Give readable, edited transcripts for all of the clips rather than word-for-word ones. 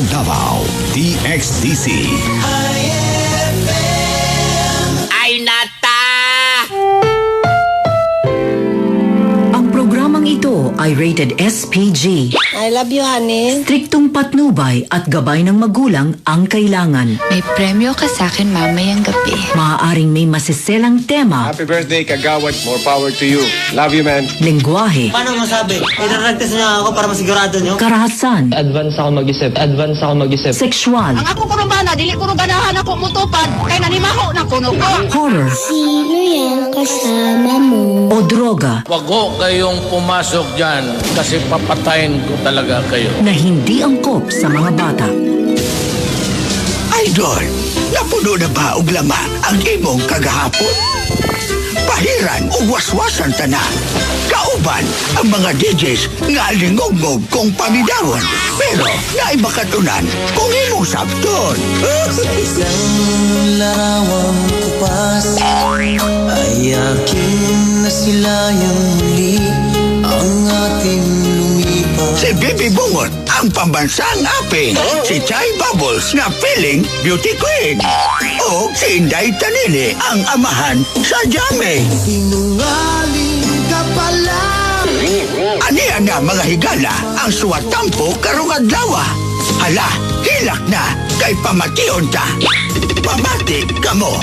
Davao, DXDC. Ay nata! Ang programang ito ay rated SPG. I love you, honey. Striktong patnubay at gabay ng magulang ang kailangan. May premyo ka sa akin mamayang gabi. Maaaring may masiselang tema, Happy birthday, Kagawad. More power to you. Love you, man. lengguwahe, Paano masabi? Idaragtas niya ako para masigurado niyo? karahasan, Advance ako mag-isip. sexual, Ang ako kuno bana, dili kuno ganahan ako mutupad. Kay nanimaho na kuno ko. horror, Sino yung kasama mo? o droga Wag ho kayong pumasok dyan kasi papatayin ko talaga kayo. na hindi angkop sa mga bata. Idol, napuno na ba og lama ang imong kagahapon? Pahiran o waswasan ta na. Kauban ang mga DJs nga lingog-ngog kong pamidawon. Pero naay makatunan kung imong sabton. Isang larawang kupas ay akin na sila yung muli ang ating lumipas. Si Bibi Bungot, ang pambansang aping. Si Chay Bubbles, nga feeling beauty queen. O si Inday Tanini, ang amahan sa Jame. Sinungaling ka pala. Aniya na mga higala ang suwatampo karong adlaw. Hala, hilak na kay pamation ta. Pamati ka mo.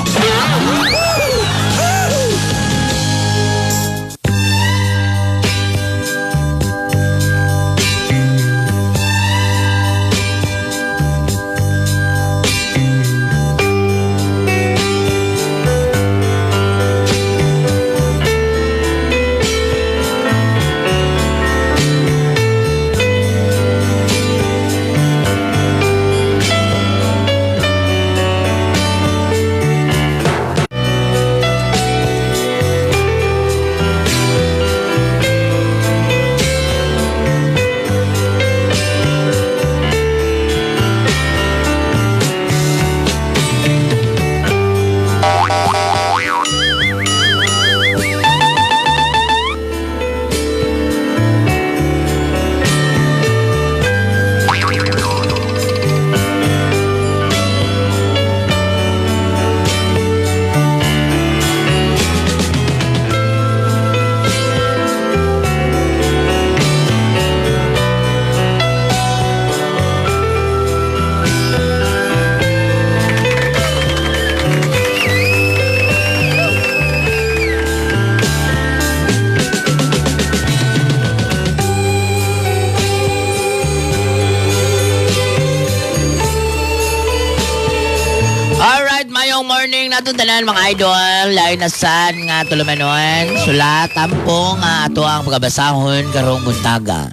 Alright, mayong morning natin tanan mga idol. Lain na sad nga tulumanon. Sulat, tampo nga ato ang pagkabasahon karong buntaga.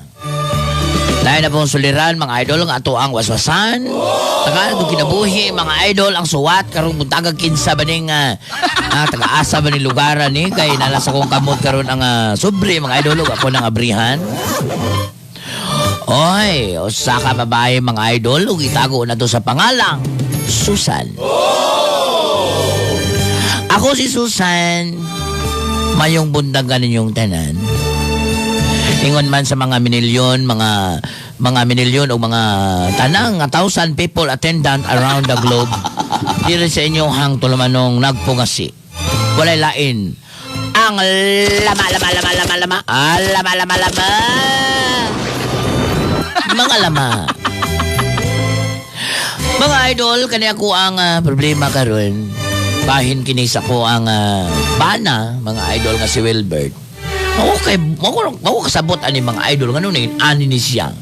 Lain na pong suliran mga idol nga ato ang waswasan. Taga itong kinabuhi mga idol ang suwat karong buntaga kinsa ba ning taga-asa ba ni lugaran ni kay nalasa kong kamot karon ang sobre mga idol ug ako nang abrihan. Oy, usa ka babae mga idol ug itago na to sa pangalang Susan. Ako si Susan. Mayong bundagan ninyong tanan. Ingon man sa mga minilyon, mga minilyon o mga tanang 1,000 people attendant around the globe. Diri sa inyong hang tulumanong nagpungasi. Walay lain. Ang lama. Lama. Mga lama. Mga idol, kani ako ang problema karon. Bahin kini sa ko ang bana, mga idol nga si Wilbert. Mao kasabot ani mga idol ngano ni ani ni siya.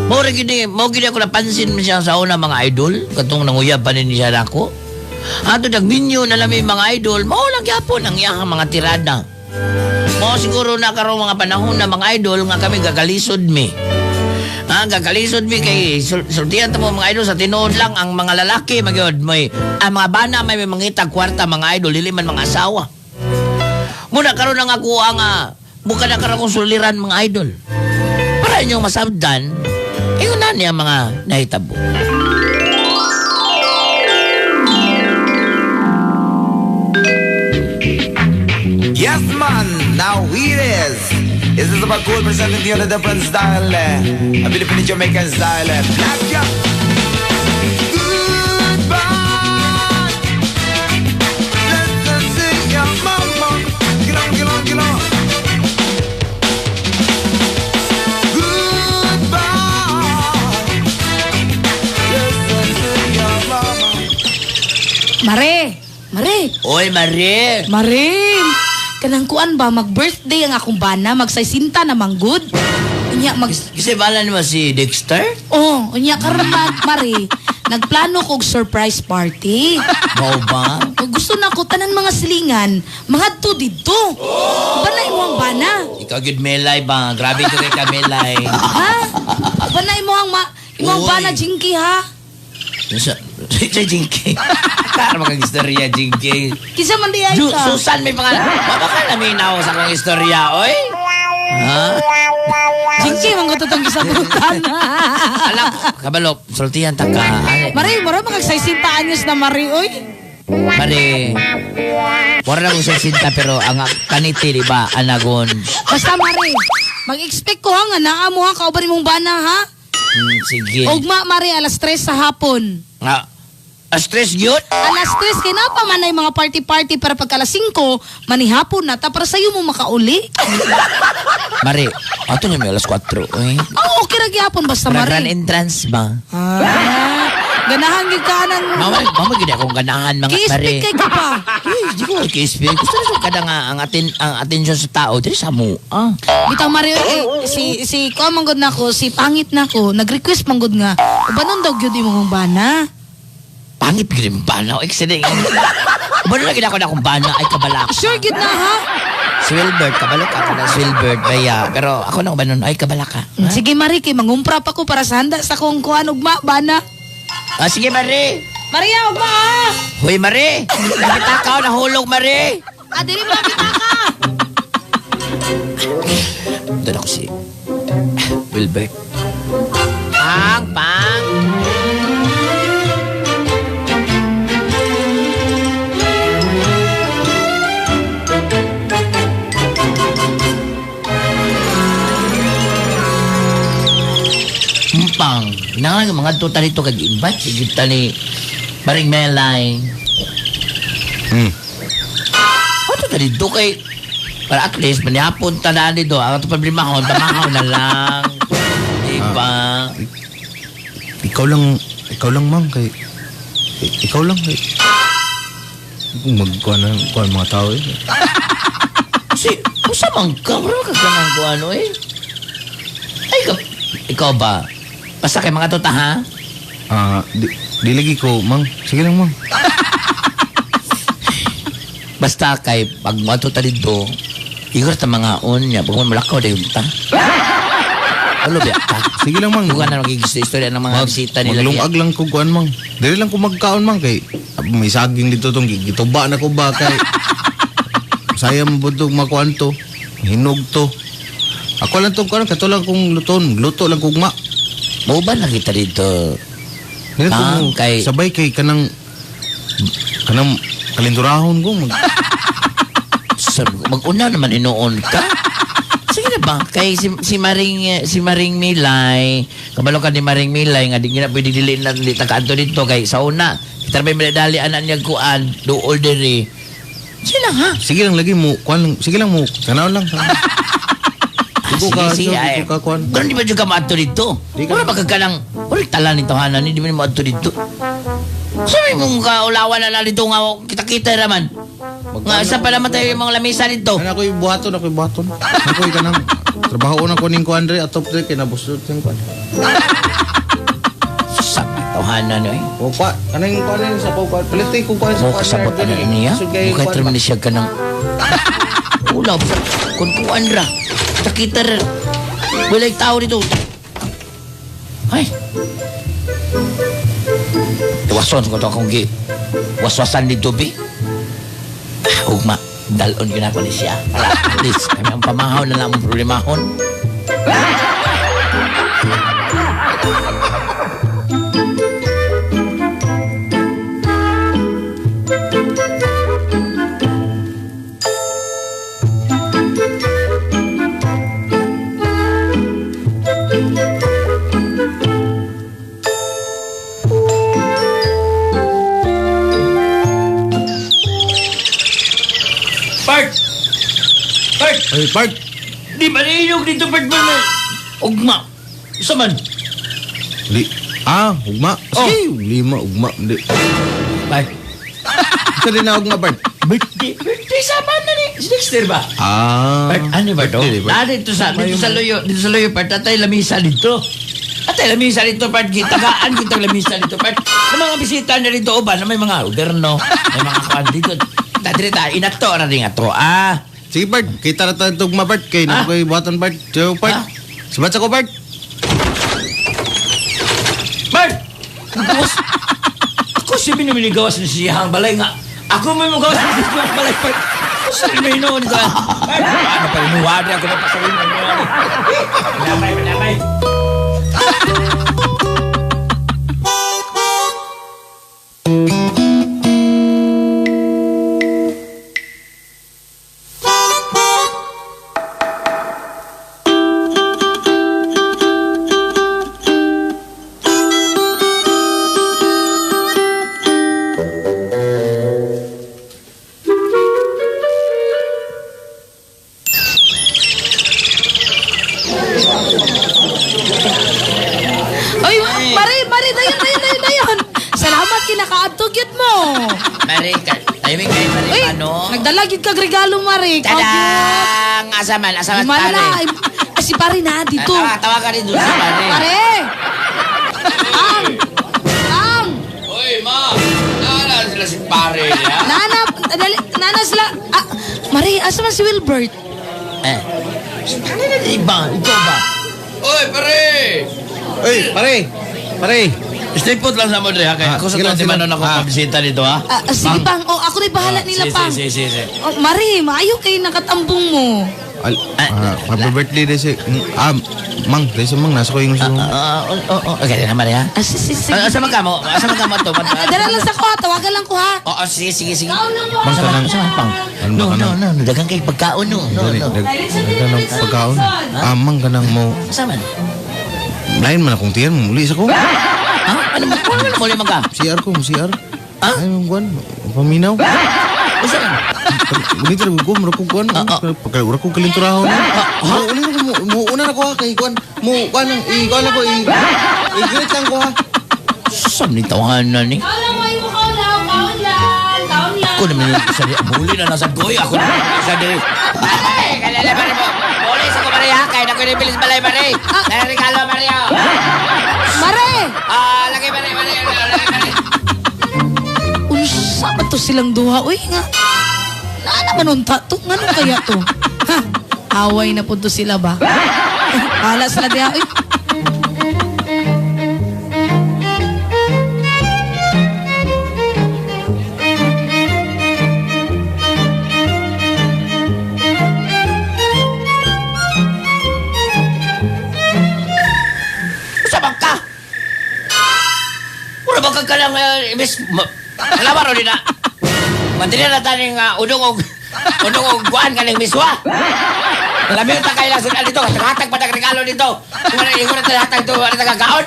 Mao gini ako napansin siya sa una mga idol, katong nanguyab pa ni siya nako. Ato nagminyo na lami mga idol, mao lang gyapon ang iyang mga tirada. Mao siguro na karong mga panahon na mga idol nga kami gagalisod mi. Gagalisod mi kay sultihan ta mo mga idol sa tinuod lang ang mga lalaki magyod may ang mga bana may mangitag kwarta mga idol dili man mga asawa. Muna karon ang ako ang buka na karon kong suliran mga idol. Para inyong masabdan, iyon na niya mga nahitabo. Yes man, now it is This is about cool presenting to you the different style. A Filipino Jamaican style. Black Jack. Goodbye. Let's see your mama. Get on, get on, get on. Mare, Mare, Oy, Mare. Mare. Kanang kuan ba, mag-birthday ang akong bana, magsaysinta na manggod. Unya, Kasi bala naman si Dexter? Oh, unya karon Mare, nagplano kog surprise party. Mau ba? Gusto na ko tanan mga silingan, mga to dito. Banay mo ang bana. Ikaw gid Melay ba? Grabe to kay Kamelay. Ha? Banay mo ang imong Uy. bana, Jinky, ha? Sa Jinky. Para makag-istorya, Jinky. Kisa man di ay ka. Susan, may pangalan. Baka naminaw sa kong istorya, oy. Ha? Jinky, manggo to tong gisabutan. Alam, kabalo, sultihan ta ka. Mare, mara magagsaysinta anyos na Mare, oy. Mare, wala na kong sasinta pero ang kaniti, di ba, anagon. Basta Mare, mag-expect ko nga naa mo ha kauban imong bana, ha? Sige. Ugma Mare alas 3 sa hapon. Nga, stress yun? Alas 3 kay na pa man ay mga party-party para pagka alas 5 manihapon na ta para sayo mo makauli. Mare, ato niya may alas 4, oy. Oh, okay ra gyapon basta Para grand Mare. entrance ba? Ganahan gyud ka nang Mama gini akong ganahan mga Mare. ki-speak kay ka pa. Di ko i-speak. Gusto na kada nga ang atensyon sa tao diri sa mo. Bitaw Mare, si ko manggod nako, si pangit nako, nag-request manggod nga. Ubanon daw gyud imong bana. Pangit gini bana. Excellent. Bano lagi na ako na akong bana ay kabalak. Sure gyud na ha. Si Wilbert, kabalak ako na si Wilbert. Baya, pero ako na ba nun? Ay, kabalak ka. Ha? Sige Mare, kay mangumpra pa ko para sa handa sa kong kuan ugma bana. Sige, Mare. Maria, ugma ha. Hoy, Mare. Nakita ka, nahulog, Mare. Dili mo kita ka. Doon ako si Wilbert. Pang. Pang. Hinangan ng mga tuta rito kag-invite. Sige ni Maring Melay. Ano tuta rito kay... Para at least, manihapon tanaan dito. Ang ito problemahon, tamahaw na lang. Diba? Ikaw lang mang kay ikaw lang kay kung magkuhan ng mga tao eh. Kasi, kung sa mangka, marami ka ganang kung ano eh. Ay, ikaw ba? Basta kay mga tuta, ha? Di lagi ko mang. Sige lang mang. Basta kay pag mga tuta dito, igor ta mga on niya, pag malakaw na yung ta. Ano ba ka? Sige lang mang. Bukan na magiging istorya ng mga bisita nila. Maglungag lang ko kuhan mang. Dili lang ko magkaon mang kay may saging dito tong gituba na ko ba kay sayang mo itong makuhan to. Hinog to. Ako lang itong kuhan, katulang kong luto lang kong ma. Mau ba na kita dito? Ganito mo, kay... sabay kay kanang kalindurahon ko. Mag-una naman inoon ka. Sige na ba? Kay si Maring Milay, kabalo ka ni Maring Milay, nga di nga pwede diliin na taga-anto dito. Kay sa una, kita may dali anak niya kuan, do ordery. Sige lang ha? Sige lang lagi mo, kuan, sige lang mo, tanaw lang. Sige, kuan. Ganun di ba juga maato dito? Wala magkagalang, wala tala nito hanan, hindi mo maato dito. Sabi mong kaulawan na lang dito nga, kita-kita naman. Nga, isa pa naman tayo yung mga lamisa dito. Ako'y buhaton. Ako'y kanang, trabaho na ko ning kuan rin, atop rin, kinabusot yung kuan. Sabi, tawhanan eh. O pa, kanang kuan rin sa kuan, palitin ko kuan sa Mo kuan. kasabot na niya? Mukha traman ni siya ka ng... Ulaw, kung kuan ra. Kita rin. Wala'y tao dito. Ay. Iwason ko ito akong waswasan dito, bi. Ugma, dalon yun ako ni siya. Para at least, kami ang pamahaw na lang ang problemahon. Ay, Bart. Di ba nainog dito, Bert ba na? Ugma. Isa man. Ugma. Sige, ugma. Hindi. Bert. Isa din na ugma, Bart. Birthday sama na ni. Si Dexter ba? Bert, ano ba ito? Birthday, Bart. Dito sa loyo, Bert. Atay lamisa dito. Atay lamisa dito, Bert. Tagaan kita lamisa dito, Bert. Ang mga bisita na dito, uban, may mga uderno, may mga kwan dito. Tadirita, inato, rin ato, Sige, Bart. Kita na tayo ugma, Bart. Kaya na ko'y buhatan, Bart. So, Bart. Sabat sa ko, Bart. Bert! Ako si minuminigawas ni siyahang balay nga. Ako may magawas ni siyahang balay, Bert. Ako sa rin may noon ito. Bert, ano pa inuwari ako na pasarin mo niya. Pinamay. Mari, dayon. Salamat kinakaadtog yun mo. Mari, timing kayo, Mari. Uy, Ano? nagdalagid ka regalo, Mari. Tadang! Asaman, Gimana pare. na? Si pare na, dito. Tawa ka rin doon sa pare. Pare! Ang! Uy, ma! Nana sila si pare niya. Nana sila. Mari, asa man si Wilbert? Ano na iba? Ikaw ba? Uy, pare! Uy, pare. Stay put lang sa mo, Dre, ha? Kaya ako sa sige lang, tuwa, di sige man lang. ako mabisita dito, ha? Sige, Pang. Ako na bahala nila, Pang. Si. Oh, Mari, maayo kayo nakatambong mo. Happy birthday, Desi. Mang, Desi, Mang, nasa ko yung gusto mo. Okay, na, Mari, ha? Sige. Asa man ka mo to? Dala lang sa ko, ha. Tawagan lang ko, ha. Oo, sige. Kaon lang mo. Mang, kanang... Pang. Ano ba ka nang... No. Dagang kay pagkaon, no. Dagang pagkaon. Mang, kanang mo... Asa man? Lain man akong tiyan mo. Muli sa ko. Ha? Ano mo ulit ka? CR ko, CR. Ha? Ay, Juan, paminaw. Asa man? Ganito rin ko, marakong Juan. Pagkakura ko kalinturaho na. Una na ko ha, kay Juan. Juan ako, i-greet lang ko ha. Saan ni tawanan ni? Kaon lang. Ako naman yung isa di. Muli na nasa goy. Ako naman yung isa di. Ay, kalala pa rin mo. Muli sa ko, Maria. Kaya na ko yung bilis balay, Maria. Kaya regalo, Maria. Mare! Lagay, Maria. Unsa ba to silang duha? Uy, nga. Naman unta to. Nga kaya to? Ha? Away na po to sila ba? Hala sila diha. Uy. Ka lang, Miss... Alam mo rin na. Mantinan na tayo ng unong og guan ka ng miswa. Alam mo yung takay lang sila dito. Katag pa regalo dito. Kung ano yung hatag ito, ano nagagaon?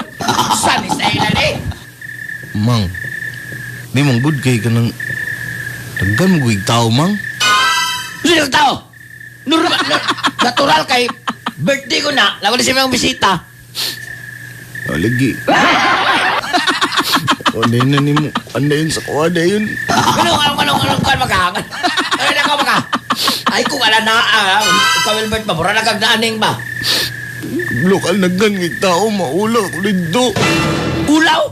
Saan is na ilan eh? Mang, di mong good kay ka ng... Taggan mo guig tao, Mang. Sino yung tao? Natural kay birthday ko na. Lago na siya mga bisita. Lagi. Anday na ni mo. Anday yun sa kuwada yun. Anong makahangan? Ano na ka maka? Ay, kung ala na, ikaw, Wilbert, mabura na kag naaning ba? Lokal nagangig tao, maulaw ko dito. Ulaw?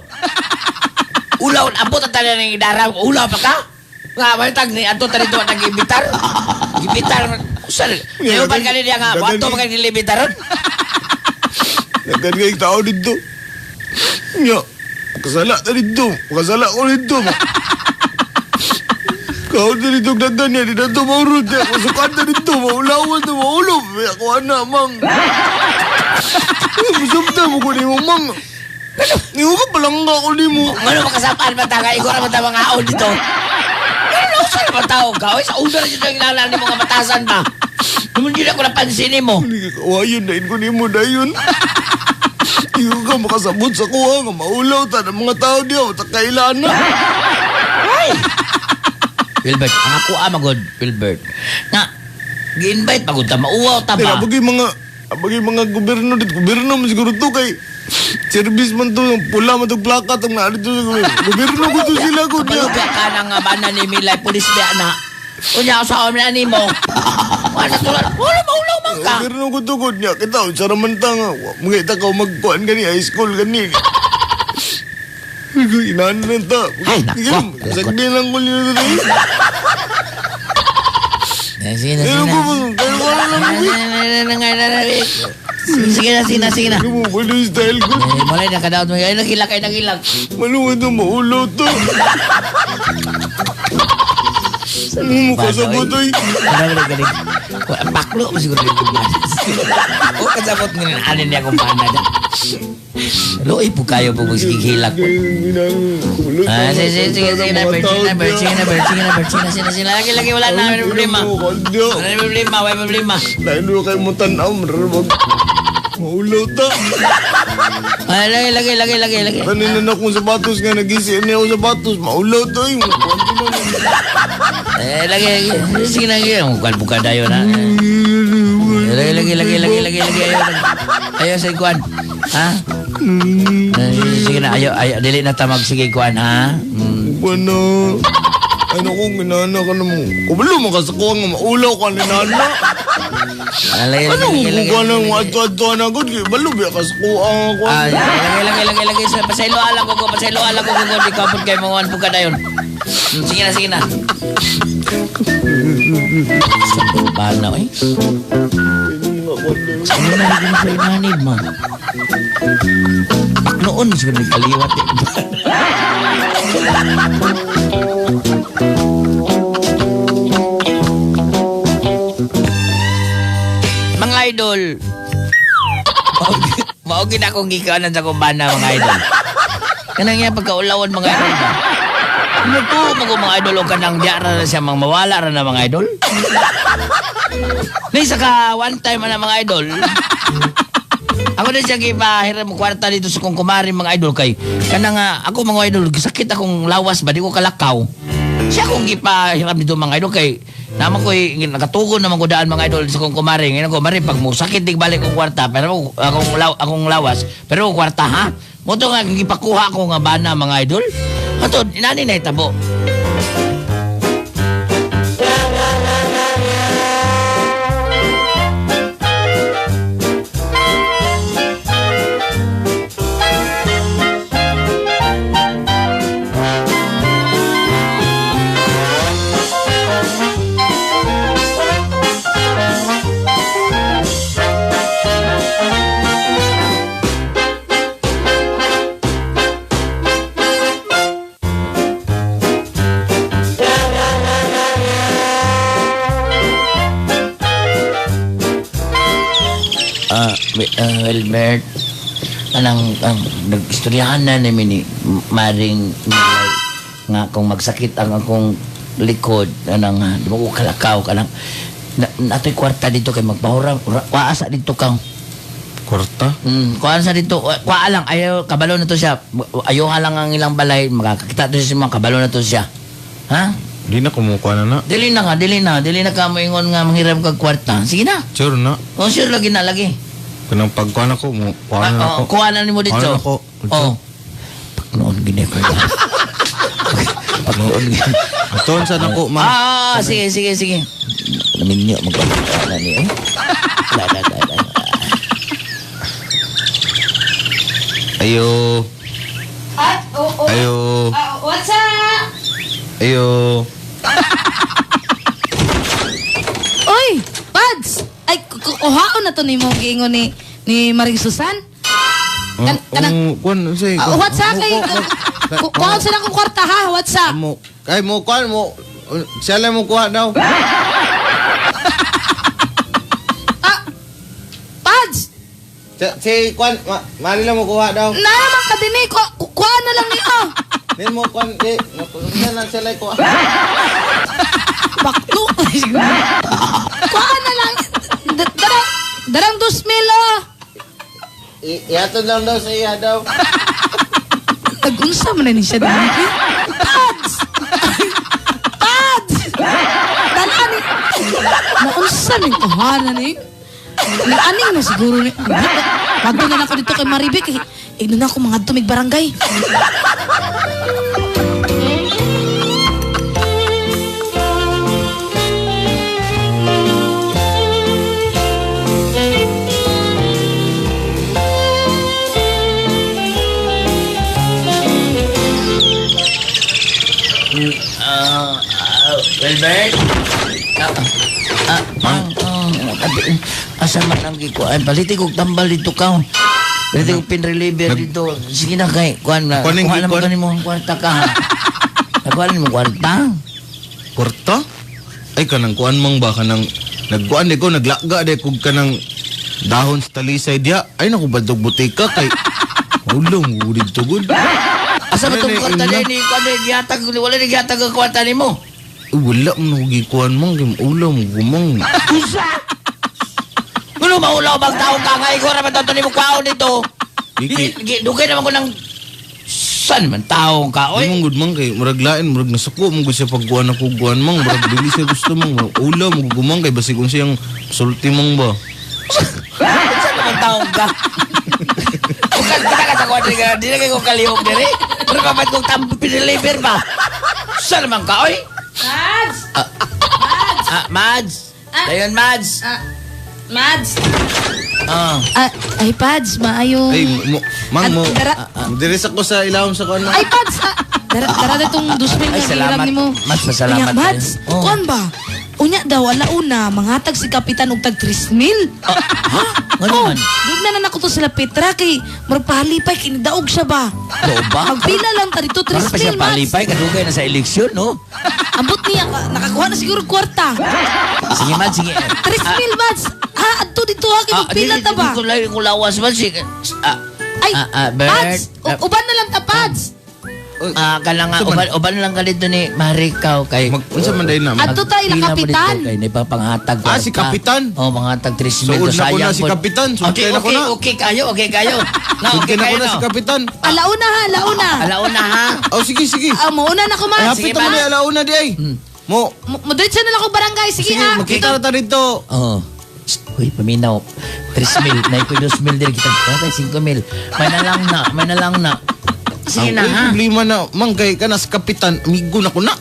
Ulaw, abot ang tala ng idaraw. Ulaw pa ka? Nga, may tag ni Anto tarito nag-ibitar. Ibitar, saan? Ngayon pa ka niya nga, wato pa ka nilibitaron? Nagangig tao dito. Nga. Kasala na dito. Kasala ko dito. Kau na dito dadan niya. Di na ito maurod niya. Masukan na dito. Maulawan na maulog. May ako anak, Mang. Masabda mo ko ni mo, Mang. Ngayon ka palang nga ko ni mo. Ano makasapaan ba taga? Ikaw naman ta mga aon dito. Ano saan naman tao ka? Sa una na dito ang ilalan ni mga matasan ba? Naman hindi ako napansinin mo. Hindi ka kawayan na ko ni mo na yun. Hindi ka makasabot sa kuha nga maulaw ta ng mga tao diyo. Takailan na. Ay! Wilbert, ang ako amagod, Wilbert. Na, Gi-invite pagod ta mauwaw ta Tira, ba? bagay mga gobyerno dito. Gobyerno man siguro to kay service man to, yung pula man to plakat ang narito sa gobyerno ko to sila ko niya. Kapalugya ka nang bana ni Milay Pulis ba na? Kunya sa amin ani mo. Wala tulad. Wala maulaw man ka. Gobyerno ko to ko niya. Kita, sa ramantang, mga ita ka magkuhan gani, high school gani. Inahan na ta. Ay, nako. Sagdi lang ko niya na rin. Sige na. Kaya ko lang Sige na. Ano mo, wala yung style ko. Mulay na kadaot mo. Ay, nagilag. Maluwad na maulaw to. Ano mo kasabot ay? Paklo mo siguro dito. O kasabot nga anin niya kung paano na. Loy po kayo po magsigilak ko. Sige na, Bert. Lagi, wala namin problema. Wala problema. Lain dulu kayo mo tanaw, mararabag. Maulaw ta. Lagi. Kanina na akong sapatos nga, nag-isi niya ako sapatos. Maulaw ta eh. Lagi. Sige na. Bukan dayo na. Lagi. Ayaw sa ikuan. Ha? Sige na, ayaw. Dili na tamag sige ikuan, ha? Ano? Ano kung ginana ka na mo? Kabalo makasakuha nga maulaw ka ni nana. Lagi. Kung ka nang adto-adto na agad, balo biya kasakuha ako. Lagi. Pasaylo ala ko. Di ka po kayo mga bukan dayon. Sige na. Sabot bala, eh. Ano na naging sa inanib, ma? Paknoon, siguro nagkaliwat, eh. Mga idol, maugin akong gikawanan sa kumbana, mga idol. Kanang yan pagkaulawan, mga idol ba? Ano po, mga idol, o kanang diara na siya, mga mawala na mga idol? Nisa ka, one time na mga idol. Ako na siya kipahiram kwarta dito sa kong kumari mga idol kay. Kanang ako mga idol, sakit akong lawas ba, di ko kalakaw. Siya akong kipahiram dito mga idol kay. Naman ko nakatugon naman ko daan mga idol sa kong kumari. Ngayon ko, mari, pag mo sakit di balik kong kwarta, pero akong lawas, pero kwarta ha? Moto nga, kipakuha ko nga bana mga idol. Ato, inani na itabo. Wilbert, nag-istoryahan na namin ni Maring Milay nga kung magsakit ang akong likod, di mo ko kalakaw ka lang. Nato'y kwarta dito kay magpahura, waasa dito kang Kwarta? Kuhaan sa dito, kuhaan lang, ayaw, kabalo na to siya. Ayaw lang ang ilang balay, makakakita to siya mga kabalo na to siya. Ha? Di na kumukuha na. Dili na ka mo ingon nga manghiram kag kwarta. Sige na. Sure na. O, sure lagi na lagi. Kanang pagkuha na ko, kuha na ako. Kuha na ni mo dito. Kuha na ako. Oo. Pagnoon gini ko yan. Pagnoon gini. Atoon sa nako, ma. Sige. Naminyo, magpapagod na niyo. Ayo. Ayo. What's up? Ayo. Oy, Pads! Ay, kuhaon na to ni mo giingon ni Maring Susan. Kuan say. What's up kay? Kuhaon sila kong kwarta ha, what's up? Kay mo kuan mo. Siya lang mo kuha daw. Pads! Si kuan, mali lang mo kuha daw. Naman ka din eh, kuhaan na lang niyo. Din mo kuan, siya lang siya lang kuha. Baklo. Kuhaan na lang. Darang 2,000 oh. Ihatod lang daw sa iya daw. Nag-unsa mo na ni siya din. Pads! Pads! Dalani. Naunsa ning tahanan ni? Aning na siguro ni. Wag na ako dito kay Maribek. Ino na ako mga tumig barangay. Wilbert? Asa man ang gikuan? Baliti kong tambal dito ka. Baliti kong pinreliver dito. Sige na kay, kuhan na. Kuhan Kuhan na mo gikuan? kanin mo ang kwarta ka. Nakuhan mo kwarta? Kwarta? Ay, kanang kuan mang ba? Kanang nagkuan di ko, naglaga di ko kanang dahon sa talisay diya. Ay, naku, badog butika kay... Ulong, urid tugod. Asa ba itong Ay, kwarta na- ni? Kuhan na giyatag, wala na giyatag ang kwarta ni mo. Wala mo gikuan mang ulam gumang. Ano maulaw bang taong ka nga? Ikaw naman ito ni mo kwaon dito. Dugay naman ko ng... Saan man taong ka, Ay oy? mong good mang kay murag lain murag nasuko mong gusto pagkuan ako guan mang murag dili siya gusto mang ulam mo gumang kay basig kun siyang sulti mang ba. Saan naman taong ka? Bukan kita ka sa kwadri ka. Di na kayo kalihog diri. Pero kapag kong piniliver ba? Saan naman ka, oy? Mads! Mads! Dayon, Mads! Mads! Ah. Ay, Pads, maayo. Ay mo mang mo. Diris ako sa ilawom sa kuan. Ay, Pads! Dara na itong 2,000 Ay, nga salamat. hiram ni mo. Mads, pasalamat Unya, Mads, kayo. Oh. kuan ba? Unya daw, alauna, mangatag si Kapitan og tag 3,000. Ha? Ano Oh, man? doon na ako to sila Petra kay marpalipay kinidaog siya ba? Oo ba? Magpila lang ta dito Para pa siya 3,000, Mads. palipay, kadugay na sa eleksyon, no? Ambot niya, nakakuha na siguro kwarta. Sige, Mads, sige. 3,000, Mads. Ha, adto dito ha, kay magpila ta ba? Kung lagi kong lawas, Mads, sige. Ay, Bert. Pads, uban na lang ta, Pads. Kala nga, uban lang ka dito ni Marikaw kay... Unsa man day na? Adto tayo na Kapitan. Kay nipapanghatag Ah, si Kapitan? Oh, manghatag 3,000. Suod na ko na si Kapitan. Okay, Suod na ko na. okay kayo. Sige na ko na si Kapitan. Alauna ha, alauna. Alauna ha. Oh sige sige. Mauna na ko, Ay Mads. hapit sige, mo ni Mads. alauna di ay. Mo Madiretso na lang ako barangay. Sige, sige ha. magkita na ta dito. Oh. Uy, paminaw. 3,000. Na iko'y 2,000 din kita. Patay, 5,000. May na lang na. Sige na, ha? Problema na mang kay kana si Kapitan, amigo na ko na.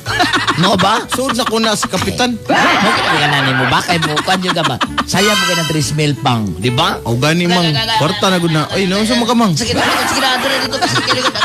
No ba? Suod na ko na si Kapitan. Magkita ka na mo ba? Kay bukan yun ka ba? Saya mo kayo ng 3,000 pang. Di ba? O gani mang kwarta na gud na. Ay naunsa mo ka mang? Sige na, ando na dito kasi kilikot.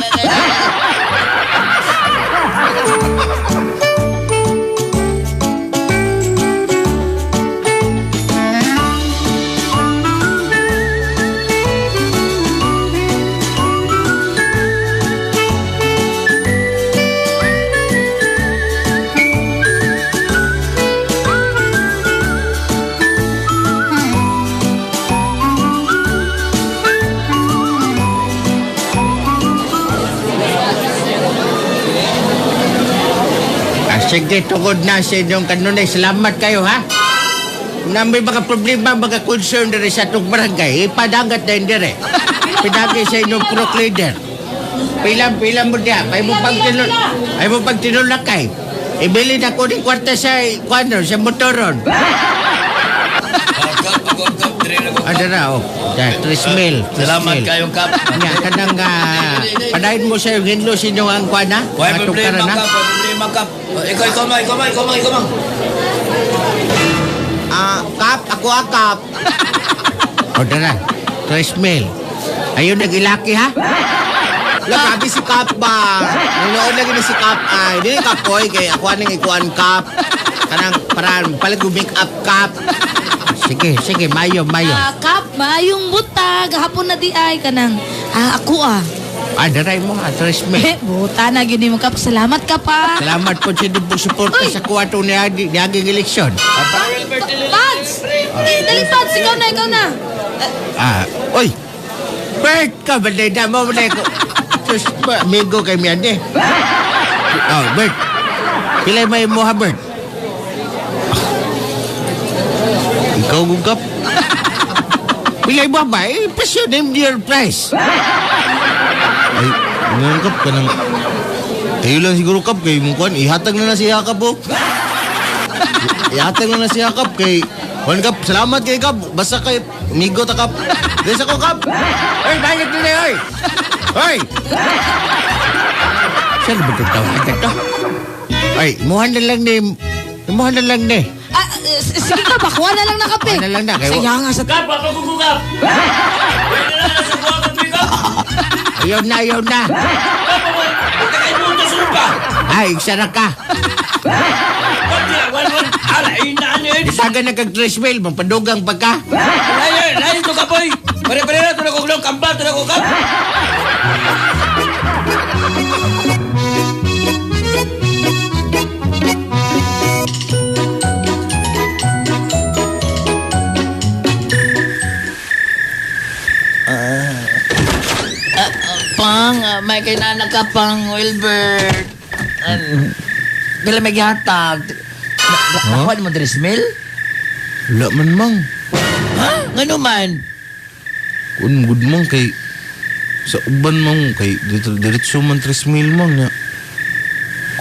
Sige, tungod na sa inyong kanunay. Salamat kayo, ha? Kung na may mga problema, mga concern na sa itong barangay, ipadagat na hindi rin. Pinagay sa inyong pro leader. Pila mo diya. Ay mo pagtinulakay. Ibili na ko ng kwarta sa motoron. Ada na, oh. 3,000. Salamat kayong kap. Nga, kanang padahin mo sa yung hinlo sa inyong ang kwana. Why problema kap? Problema kap. Ikaw mang. Kap, ako ang kap. O, dara. 3,000. Ayun, nag-ilaki, ha? Lagabi si Kap ba? Nanood lagi na si Kap ay. Dili Kapoy, kay ako anong ikuan Kap. Kanang parang palit make up Kap. Sige, mayo. Kap, maayong buta. Gahapon na di ay kanang. Ako Daray mo nga, 3,000. Buta na gini mo, Kap. Salamat ka pa. Salamat po sa dubog suporta sa kuwato ni aging eleksyon. Pads! Dali, Pads. Ikaw na. Oy! Bert ka, balay na mo ko. Sus, amigo kay Miande. Oh, Bert. Pilay may mo ha, Bert. Ikaw gugap. Pilay mo ba? Pasyon name dear price. Ay, nangkap ka ng... Ayun lang siguro kap kay mong kuan. Ihatag na siya kap po. Ihatag lang na siya, Kap, kay... Juan, Kap, salamat kay Kap. Basta kay... Migo ta, Kap. Desa ko, Kap. Oy, balik nila, oy! Oy! Saan ba tawag ka to? Ay, muhan na lang ni... Muhan na lang ni. Sige ka, bakuha na lang na kape. Kuha na lang na, kayo. Sayang nga sa... Kap, papagugugap! Ayaw na, ayaw na. Ay, sana ka. Isaga na kag-3 mil, mampadugang pa ka. Lain ito ka, boy! Pare-pare na, ito na ko glong kampal, ito na ko kap! May kailangan ka pang, Wilbert. Dala may gihatag. Nakuha mo 3 mil? Wala man, Mang. Ha? Ngano man? Kung good, Mang, kay... Sa uban, Mang, kay... Diretso man 3 mil, Mang, niya.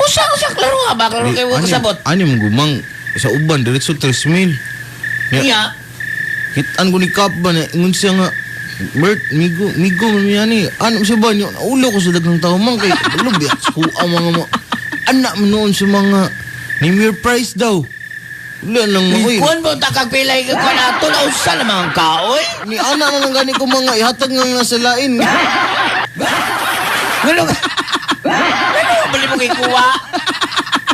Usak, klaro nga ba? Klaro kayo mo kasabot. Ani mo, Mang. Sa uban, diretso 3 mil. Iya. Kitaan ko ni Kap ba na... Ingon siya nga... Bert, migo, man yan eh. Ano siya ba niyo? Naulo ko sa dagang tao, Mang, kay... Lubi, at ang mga... Anak mo noon sa mga... Name your price daw. Wala lang mo, eh. Kung mo takagpilay ka na ito, nausa na mga kaoy. Ni anak na lang gani ko mga ihatag nga nga sa lain. Ngano bali mo kay kuha?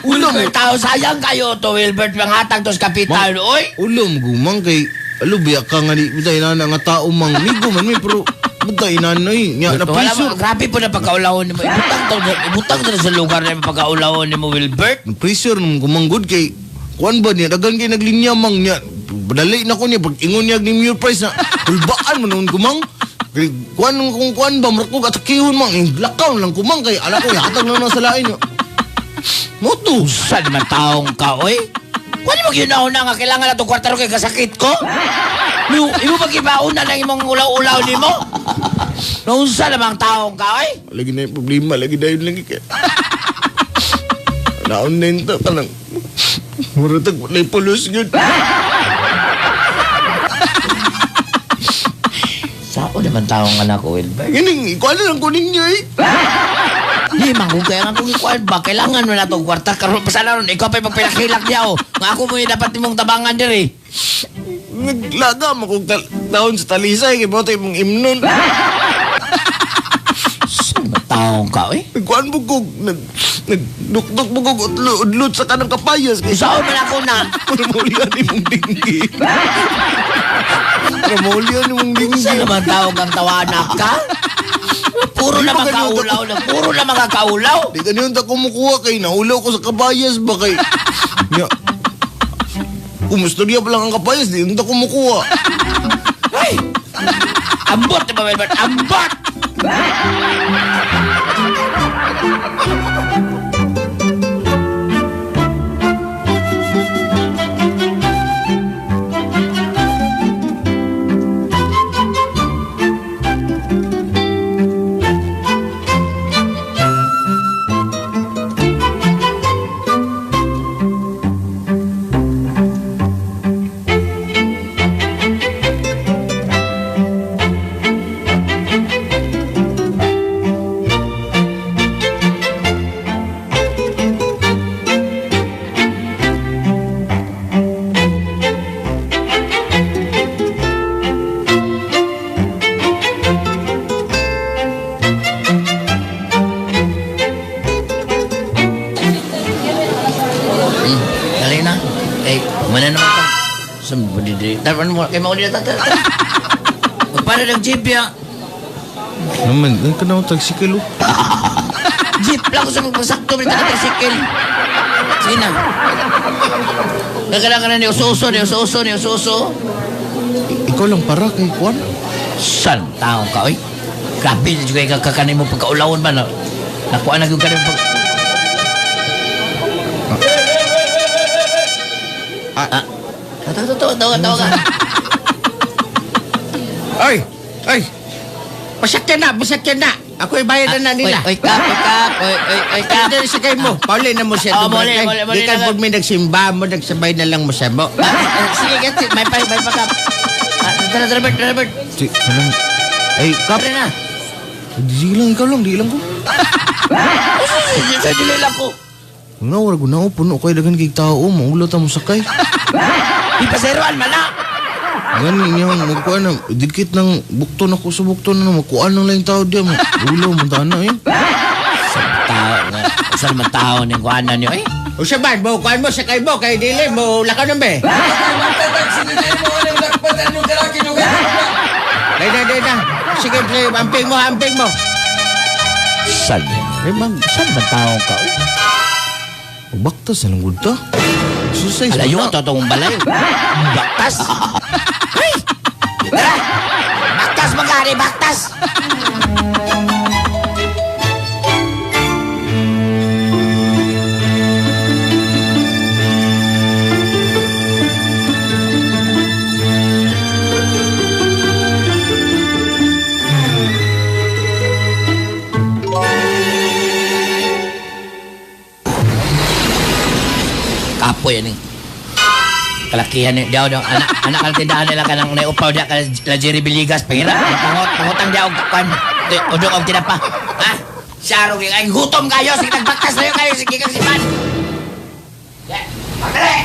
Wilbert, tao, sayang kayo to, Wilbert. Panghatag to sa kapital, oy. Ulo mo, gumang, kay... Alo, biyak ka nga ni... Bitay na nga tao, Mang. Migo man, may pero... Bitay na Nya, na pressure. Grabe po na pagkaulawon ni mo. Ibutang to na sa lugar na pagkaulawon ni mo, Wilbert. Pressure nung gumanggod kay... Kuan ba niya? Dagan kay naglinya, Mang, niya. Badali na ko niya. Pag ingon niya ni your price na... Hulbaan mo nung gumang. Kay kuan kung kuan ba? Markog at kihon, Mang. Lakaw lang kumang kay... Ala ko, hatag lang na sa lain. Moto. Saan naman taong ka, oy? Kung mo ginahon na nga, kailangan na itong kwartaro kay kasakit ko? Imo mag-ibaon na lang imong ulaw-ulaw ni mo? Naunsa namang taong ka, oy? Lagi na yung problema, lagi na yun lagi kaya. Naon na yun to, kanang... Maratag wala yung pulos yun. Saan naman taong anak ko, Wilbert? Ganing, ikaw na lang kunin niya eh. Di, manggugaya nga kung ikuan ba? Kailangan mo na itong kwarta. Karoon pa sana ron, ikaw pa'y magpilakilak niya, oh. Nga ako mo yung dapat mong tabangan diri. Naglaga mo kung taon sa talisay, kaya mo tayo mong imnon. Saan ba taong ka, eh? Nagkuhan mo kong, nagdukduk mo kong udlot sa kanang kapayas. Saan man ako na? Ramulyan ni mong dinggi. Ramulyan ni mong dinggi. Saan naman taong kang tawanak ka? Puro na magkaulaw na. Puro na magkakaulaw. Di ganyan ta kumukuha kay nahulaw ko sa kabayas ba kay... Kumustorya pa lang ang kapayas, di ta kumukuha. Ay! Ambot na ba, Wilbert? Ambot! Tarpan mo, kayo mauli na tatal. Magpala ng jeep ya. Naman, ang kanaw tagsikil o. Jeep lang ko sa magpasakto, may taga-tricycle. Sige na. Nagkala ka na ni uso-uso. Ikaw lang para kay Juan. Saan taong ka, oy? Grabe na juga yung kakanin mo pagkaulawon ba na? Nakuha na yung kanin mo pag... Tawa ka. Ay! Pasakyan na! Ako'y bayaran na nila. Oy, Kap. Oy, Kap. Kaya sa kayo mo. Pauli na mo siya. Muli Di ka na. pag may nagsimba mo, nagsabay na lang mo siya mo. Sige, kasi may pa, Kap. Tara, Bert. Si, anong... Ay, Kap. Tara na. Di lang, ikaw lang, di lang ko. Sa dilila ko. Nawar ko na, puno kayo dagan kay tao, maulot ang musakay. Ipaseruan man na. Ganin yung magkuhan na, dikit ng bukton ako sa bukton na, magkuhan ng laing tao diyan. Ulaw, mantana eh. Saan man tao ng kuhanan niyo eh? O siya ba, kuhan mo sa kayo mo, kay dili mo, lakaw ng be. Day na. Sige, amping mo. Saan man tao ka? Baktas na lang gud ta. Susay sa Alayo, totong balay. Baktas. Ay! Tara! Baktas magari, baktas! Kapo yan eh. Kalakihan ni daw anak kal tindahan nila kanang naiupaw dia kala Jerry Biligas pangira pangutang dia og kan udok og tinapa ha saro ay gutom kayo sige nagbaktas na kayo sige kang sipan pagdali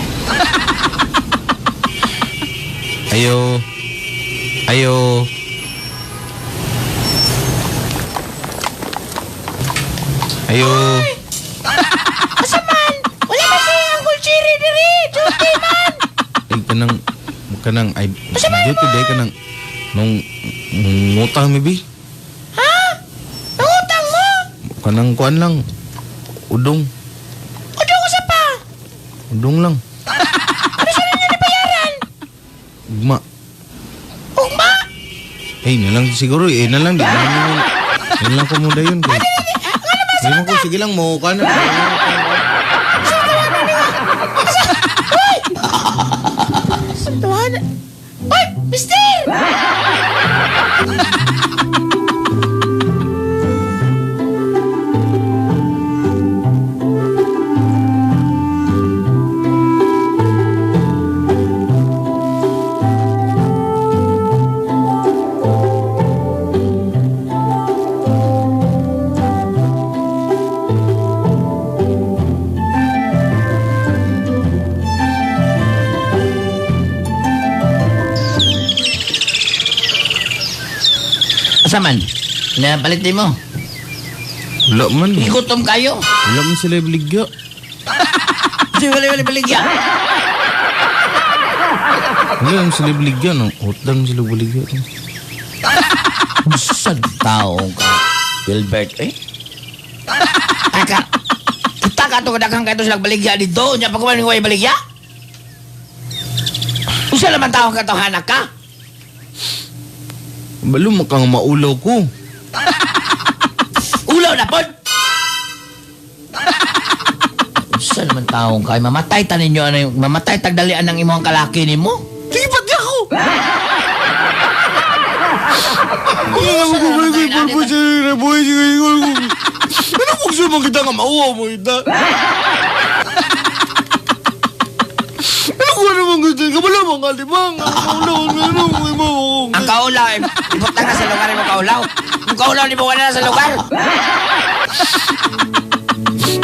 Ayo. Asaman wala ba siya ang kulchiri diri duty man kanang ay duty day kanang nung ngutang mi bi. Ha? Nangutang mo? Kanang kuan lang. Udong sa pa? Udong lang. Ano siya ninyo nabayaran? Ugma. Ugma? Nalang siguro nalang di nalang ko muna yun kay. Hindi mo ko sige lang mo kana. Tuhan. Hoy, mister! Asaman? Napalit din mo? Wala man. Igutom kayo? Wala man sila ibaligya. Hindi wala baligya. Wala man sila ibaligya. No? Hotdang sila ibaligya. Saan tao ka? Gilbert, eh? Aka, kita ka ito kadagang ka ito silang baligya dito. Diyan pa kumain ko ay baligya? Usa naman tao ka ito hanak ka? Balo makang maulaw ko. Ulaw na po! Saan naman taong kayo? Mamatay ta ninyo, mamatay tagdalian ng imong kalaki ni mo? Sige, pati ako! Ano kung saan makita nga mauwa mo ita? Ano kung ano mong gusto? Kabala mo nga, di ba? Ang kaulaw, ibutang na sa lugar mo kaulaw. Ang kaulaw, di mo wala na sa lugar.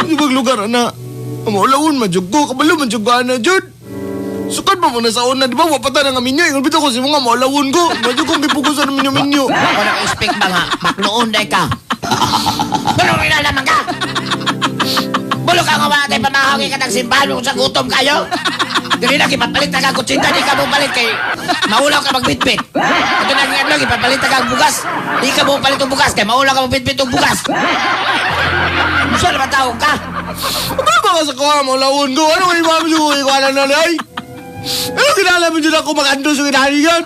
Di bang lugar, ana? Maulawon, madyog ko. Kabalo, madyog ko, ana, Jud. Sukat pa mo na sa una, di ba? Wapata na nga minyo. Ingalbito ko si mga maulawon ko. Madyog kong ipugusan ng minyo-minyo. Ako nag-expect ba nga, maknoon day ka. Bulong ina naman ka! Bulong ka nga wala tayo pamahagi ka ng simbahan kung sa gutom kayo. Dili na kipapalit na ka kutsinta, di ka mo palit kay maulaw ka magbitbit. Ito na nga lang, ipapalit na ka ang bugas. Di ka mo palit ang bugas kay maulaw ka magbitbit ang bugas. Gusto naman tawag ka? Ano ba ka sa kuha maulawon ko? Ano yung mami ko ikaw na nanay? Ano kinala mo dyan ako mag-ando sa kinaligan?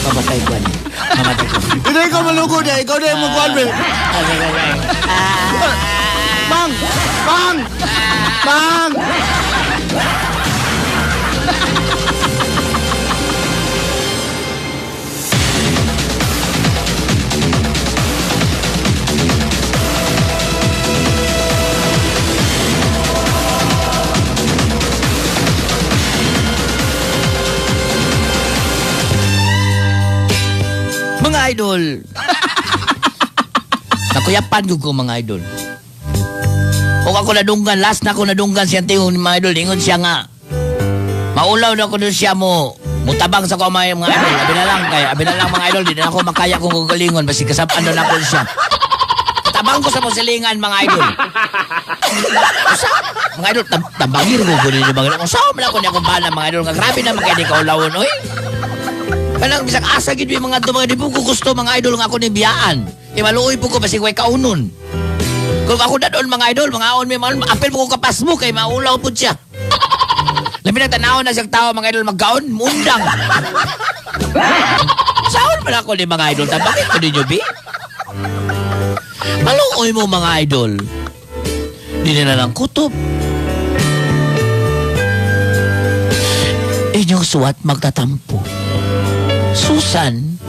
Mamatay ko. Mamatay ko. Hindi ikaw malugod eh. Ikaw na yung magkuhan mo. Bang! Bang! Bang! idol. Nakuyapan ko mga idol. Kung ako nadunggan, last na ako nadunggan siyang tingong mga idol, ingon siya nga, maulaw na ko doon siya mo, mutabang sa ko mga idol. Abi na lang mga idol, di na ako makaya kung gugalingon, basi kasapaan doon ako siya. Tabang ko sa musilingan mga idol. Mga idol, tabangir ko din yung mga idol. Kung saan man ako niya kung bala mga idol, nga grabe naman kayo di kaulawon, oy. Kanang bisang asa gid yung mga di po ko gusto mga idol nga ako ni biyaan. Maluoy po ko basi ko kaunon. Kung ako na doon mga idol, mga aon may mga apel po ko kapas mo kay maulaw po siya. Labi na tanaw na siyang tao mga idol magkaon, mundang. Saan man ako ni mga idol, tabakit ko ninyo, bi? Maluoy mo mga idol. Di na lang kutob. Inyong suwat magtatampo. Susan.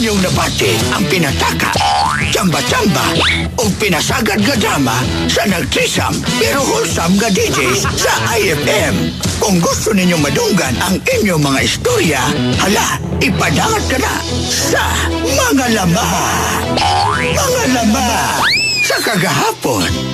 Inyong nabati ang pinataka, tsamba-tsamba o pinasagad nga drama sa nagtrisam pero wholesome nga DJs sa IFM. Kung gusto ninyong madunggan ang inyong mga istorya, hala, ipadangat ka na sa Mga Lama. Mga Lama sa kagahapon.